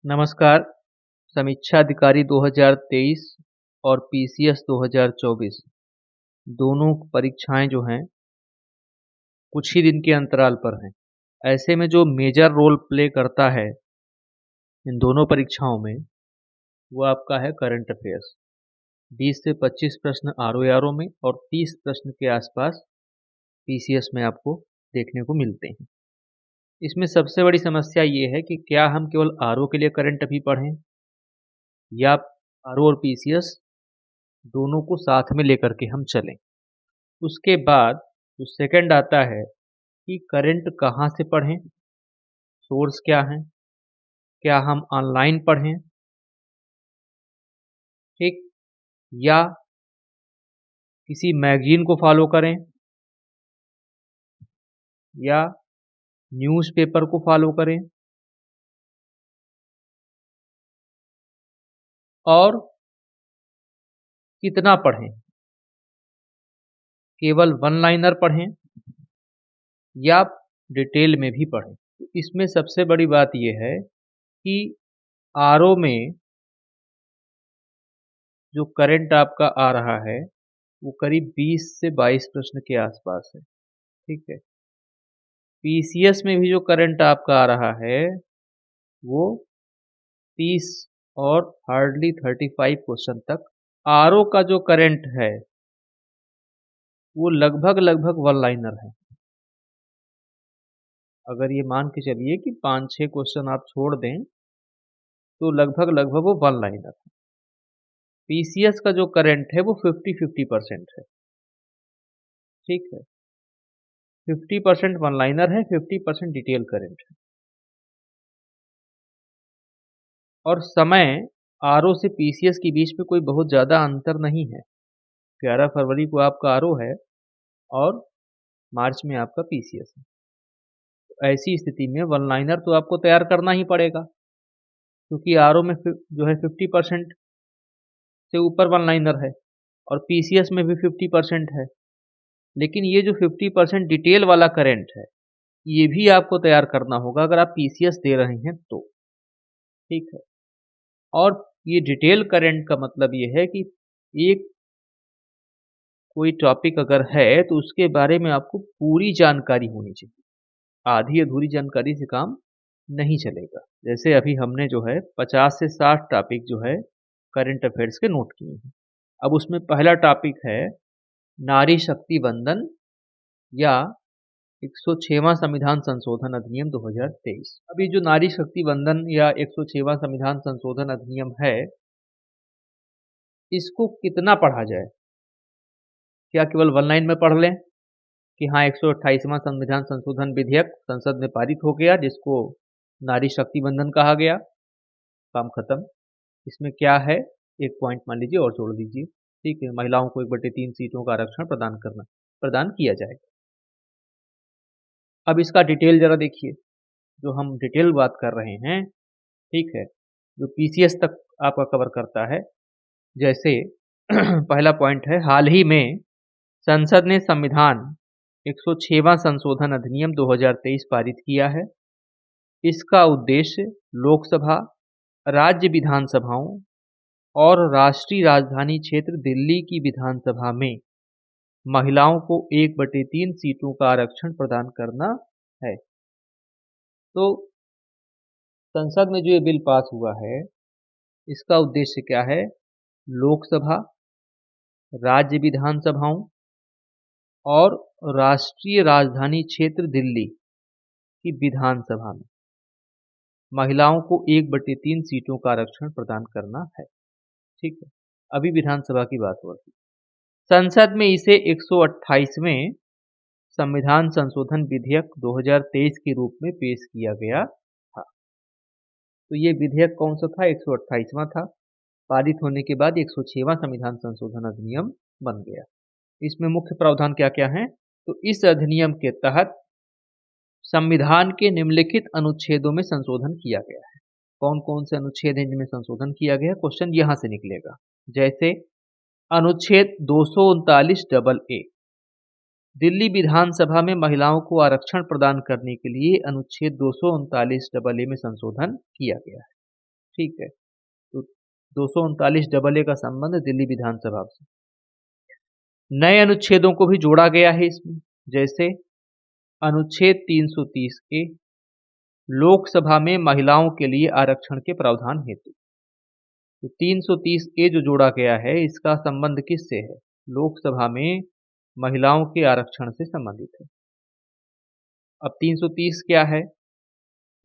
नमस्कार। समीक्षा अधिकारी 2023 और पीसीएस 2024 दोनों परीक्षाएं जो हैं कुछ ही दिन के अंतराल पर हैं। ऐसे में जो मेजर रोल प्ले करता है इन दोनों परीक्षाओं में वो आपका है करंट अफेयर्स। 20 से 25 प्रश्न आरओ में और 30 प्रश्न के आसपास पीसीएस में आपको देखने को मिलते हैं। इसमें सबसे बड़ी समस्या ये है कि क्या हम केवल आरओ के लिए करंट अभी पढ़ें या आरओ और पीसीएस दोनों को साथ में लेकर के हम चलें। उसके बाद जो सेकंड आता है कि करंट कहाँ से पढ़ें, सोर्स क्या हैं, क्या हम ऑनलाइन पढ़ें, ठीक, या किसी मैगजीन को फॉलो करें या न्यूज़पेपर को फॉलो करें, और कितना पढ़ें, केवल वन लाइनर पढ़ें या डिटेल में भी पढ़ें। तो इसमें सबसे बड़ी बात यह है कि आरओ में जो करंट आपका आ रहा है वो करीब 20 से 22 प्रश्न के आसपास है, ठीक है। पीसीएस में भी जो करंट आपका आ रहा है वो 30 और हार्डली 35 क्वेश्चन तक। आरओ का जो करंट है वो लगभग वन लाइनर है। अगर ये मान के चलिए कि 5-6 क्वेश्चन आप छोड़ दें तो लगभग वो वन लाइनर है। पीसीएस का जो करंट है वो 50-50% है, ठीक है। 50% वन लाइनर है, 50% डिटेल करंट है। और समय आरओ से पीसीएस के बीच में कोई बहुत ज़्यादा अंतर नहीं है। 11 फरवरी को आपका आरओ है और मार्च में आपका पीसीएस है। तो ऐसी स्थिति में वन लाइनर तो आपको तैयार करना ही पड़ेगा, क्योंकि आरओ में जो है 50% से ऊपर वन लाइनर है और पीसीएस में भी 50% है। लेकिन ये जो 50% डिटेल वाला करंट है ये भी आपको तैयार करना होगा अगर आप पीसीएस दे रहे हैं तो, ठीक है। और ये डिटेल करंट का मतलब ये है कि एक कोई टॉपिक अगर है तो उसके बारे में आपको पूरी जानकारी होनी चाहिए। आधी अधूरी जानकारी से काम नहीं चलेगा। जैसे अभी हमने जो है 50 से 60 टॉपिक जो है करंट अफेयर्स के नोट किए हैं। अब उसमें पहला टॉपिक है नारी शक्ति वंदन या 106वां संविधान संशोधन अधिनियम 2023। अभी जो नारी शक्ति वंदन या 106वां संविधान संशोधन अधिनियम है इसको कितना पढ़ा जाए? क्या केवल वन लाइन में पढ़ लें कि हाँ 128वां संविधान संशोधन विधेयक संसद में पारित हो गया जिसको नारी शक्ति वंदन कहा गया, काम खत्म। इसमें क्या है, एक पॉइंट मान लीजिए और जोड़ दीजिए, ठीक है। महिलाओं को 1/3 सीटों का आरक्षण प्रदान किया जाएगा। अब इसका डिटेल जरा देखिए, जो हम डिटेल बात कर रहे हैं, ठीक है, जो पीसीएस तक आपका कवर करता है। जैसे पहला पॉइंट है, हाल ही में संसद ने संविधान 106वां संशोधन अधिनियम 2023 पारित किया है। इसका उद्देश्य लोकसभा, राज्य विधानसभाओं और राष्ट्रीय राजधानी क्षेत्र दिल्ली की विधानसभा में महिलाओं को 1/3 सीटों का आरक्षण प्रदान करना है। तो संसद में जो ये बिल पास हुआ है इसका उद्देश्य क्या है? लोकसभा, राज्य विधानसभाओं और राष्ट्रीय राजधानी क्षेत्र दिल्ली की विधानसभा में महिलाओं को 1/3 सीटों का आरक्षण प्रदान करना है, ठीक है। अभी विधानसभा की बात हो रही। संसद में इसे 128वें संविधान संशोधन विधेयक 2023 के रूप में पेश किया गया था। तो ये विधेयक कौन सा था? 128वां था। पारित होने के बाद 106वां संविधान संशोधन अधिनियम बन गया। इसमें मुख्य प्रावधान क्या क्या हैं? तो इस अधिनियम के तहत संविधान के निम्नलिखित अनुच्छेदों में संशोधन किया गया है। कौन कौन से अनुच्छेद हैं जिनमें संशोधन किया गया? क्वेश्चन यहां से निकलेगा। जैसे अनुच्छेद 239 AA, दिल्ली विधानसभा में महिलाओं को आरक्षण प्रदान करने के लिए अनुच्छेद 239 AA में संशोधन किया गया है। ठीक है। तो 239 डबल ए का संबंध दिल्ली विधानसभा से। नए अनुच्छेदों को भी जोड़ा गया है इसमें, जैसे अनुच्छेद 330 ए, लोकसभा में महिलाओं के लिए आरक्षण के प्रावधान हेतु। तो 330 ए जो जोड़ा गया है इसका संबंध किससे है? लोकसभा में महिलाओं के आरक्षण से संबंधित है। अब 330 क्या है?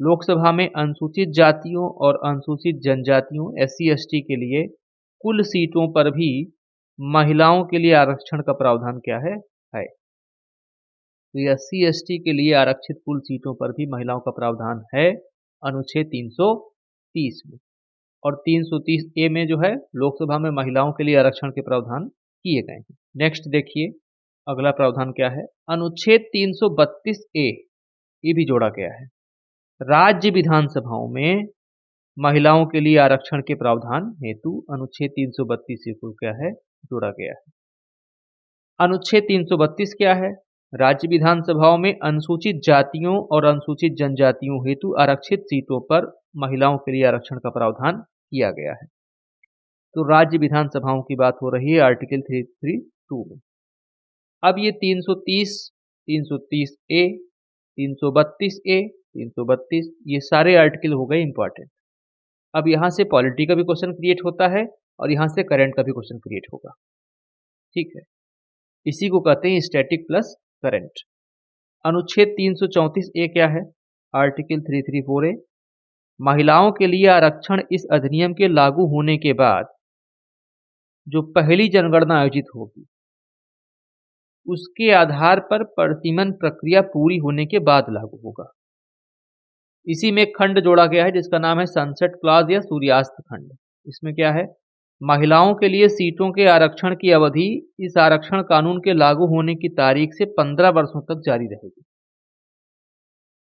लोकसभा में अनुसूचित जातियों और अनुसूचित जनजातियों SC ST के लिए कुल सीटों पर भी महिलाओं के लिए आरक्षण का प्रावधान क्या है? तो SC ST के लिए आरक्षित कुल सीटों पर भी महिलाओं का प्रावधान है अनुच्छेद 330 में। और 330 ए में जो है लोकसभा में महिलाओं के लिए आरक्षण के प्रावधान किए गए हैं। नेक्स्ट देखिए अगला प्रावधान क्या है? अनुच्छेद 332 ए, ये भी जोड़ा गया है। राज्य विधानसभाओं में महिलाओं के लिए आरक्षण के प्रावधान हेतु अनुच्छेद 332 ए को क्या है? जोड़ा गया है। अनुच्छेद 332 क्या है? राज्य विधानसभाओं में अनुसूचित जातियों और अनुसूचित जनजातियों हेतु आरक्षित सीटों पर महिलाओं के लिए आरक्षण का प्रावधान किया गया है। तो राज्य विधानसभाओं की बात हो रही है आर्टिकल 332 में। अब ये 330, 330 ए, 332 ए, 332 ये सारे आर्टिकल हो गए इंपॉर्टेंट। अब यहां से पॉलिटी का भी क्वेश्चन क्रिएट होता है और यहां से करंट का भी क्वेश्चन क्रिएट होगा। ठीक है, इसी को कहते हैं स्टैटिक प्लस करंट। अनुच्छेद 334 ए क्या है? आर्टिकल 334 ए, महिलाओं के लिए आरक्षण इस अधिनियम के लागू होने के बाद जो पहली जनगणना आयोजित होगी उसके आधार पर प्रतिमन प्रक्रिया पूरी होने के बाद लागू होगा। इसी में एक खंड जोड़ा गया है जिसका नाम है सनसेट क्लॉज या सूर्यास्त खंड। इसमें क्या है? महिलाओं के लिए सीटों के आरक्षण की अवधि इस आरक्षण कानून के लागू होने की तारीख से 15 वर्षों तक जारी रहेगी।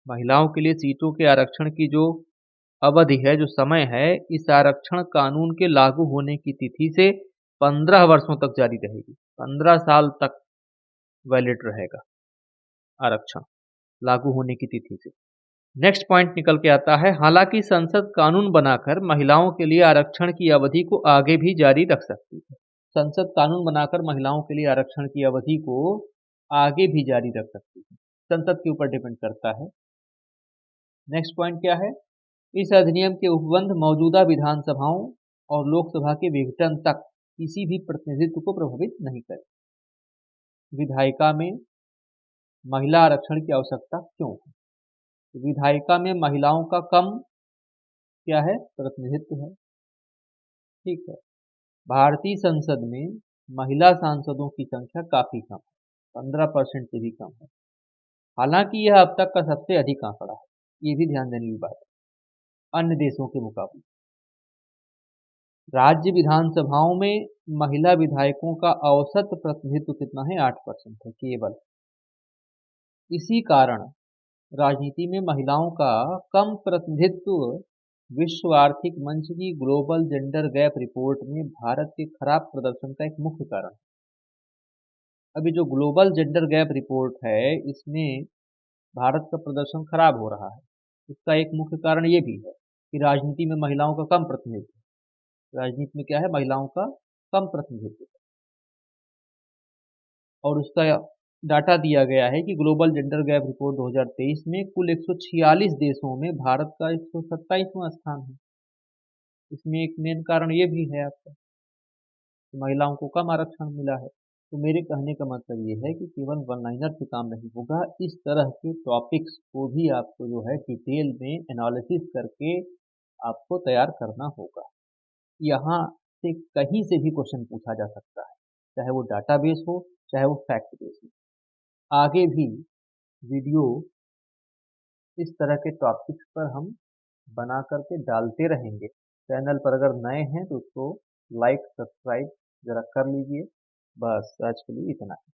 महिलाओं के लिए सीटों के आरक्षण की जो अवधि है, जो समय है, इस आरक्षण कानून के लागू होने की तिथि से 15 वर्षों तक जारी रहेगी। 15 साल तक वैलिड रहेगा आरक्षण लागू होने की तिथि से। नेक्स्ट पॉइंट निकल के आता है, हालांकि संसद कानून बनाकर महिलाओं के लिए आरक्षण की अवधि को आगे भी जारी रख सकती है। संसद कानून बनाकर महिलाओं के लिए आरक्षण की अवधि को आगे भी जारी रख सकती है, संसद के ऊपर डिपेंड करता है। नेक्स्ट पॉइंट क्या है? इस अधिनियम के उपबंध मौजूदा विधानसभाओं और लोकसभा के विघटन तक किसी भी प्रतिनिधित्व को प्रभावित नहीं करे। विधायिका में महिला आरक्षण की आवश्यकता क्यों है? विधायिका में महिलाओं का कम क्या है? प्रतिनिधित्व है। ठीक है, भारतीय संसद में महिला सांसदों की संख्या काफी कम है, 15% से भी कम है। हालांकि यह अब तक का सबसे अधिक आंकड़ा है, ये भी ध्यान देने की बात है अन्य देशों के मुकाबले। राज्य विधानसभाओं में महिला विधायकों का औसत प्रतिनिधित्व कितना है? 8% है केवल। इसी कारण राजनीति में महिलाओं का कम प्रतिनिधित्व विश्व आर्थिक मंच की ग्लोबल जेंडर गैप रिपोर्ट में भारत के खराब प्रदर्शन का एक मुख्य कारण है। अभी जो ग्लोबल जेंडर गैप रिपोर्ट है इसमें भारत का प्रदर्शन खराब हो रहा है। इसका एक मुख्य कारण ये भी है कि राजनीति में महिलाओं का कम प्रतिनिधित्व। राजनीति में क्या है? महिलाओं का कम प्रतिनिधित्व। और उसका डाटा दिया गया है कि ग्लोबल जेंडर गैप रिपोर्ट 2023 में कुल 146 देशों में भारत का 127वां स्थान है। इसमें एक मेन कारण ये भी है आपका कि महिलाओं को कम आरक्षण मिला है। तो मेरे कहने का मतलब ये है कि केवल वन लाइनर से काम नहीं होगा, इस तरह के टॉपिक्स को भी आपको जो है डिटेल में एनालिसिस करके आपको तैयार करना होगा। यहाँ से कहीं से भी क्वेश्चन पूछा जा सकता है, चाहे वो डाटाबेस हो चाहे वो फैक्ट बेस हो। आगे भी वीडियो इस तरह के टॉपिक्स पर हम बना करके डालते रहेंगे। चैनल पर अगर नए हैं तो उसको लाइक सब्सक्राइब जरा कर लीजिए। बस आज के लिए इतना ही।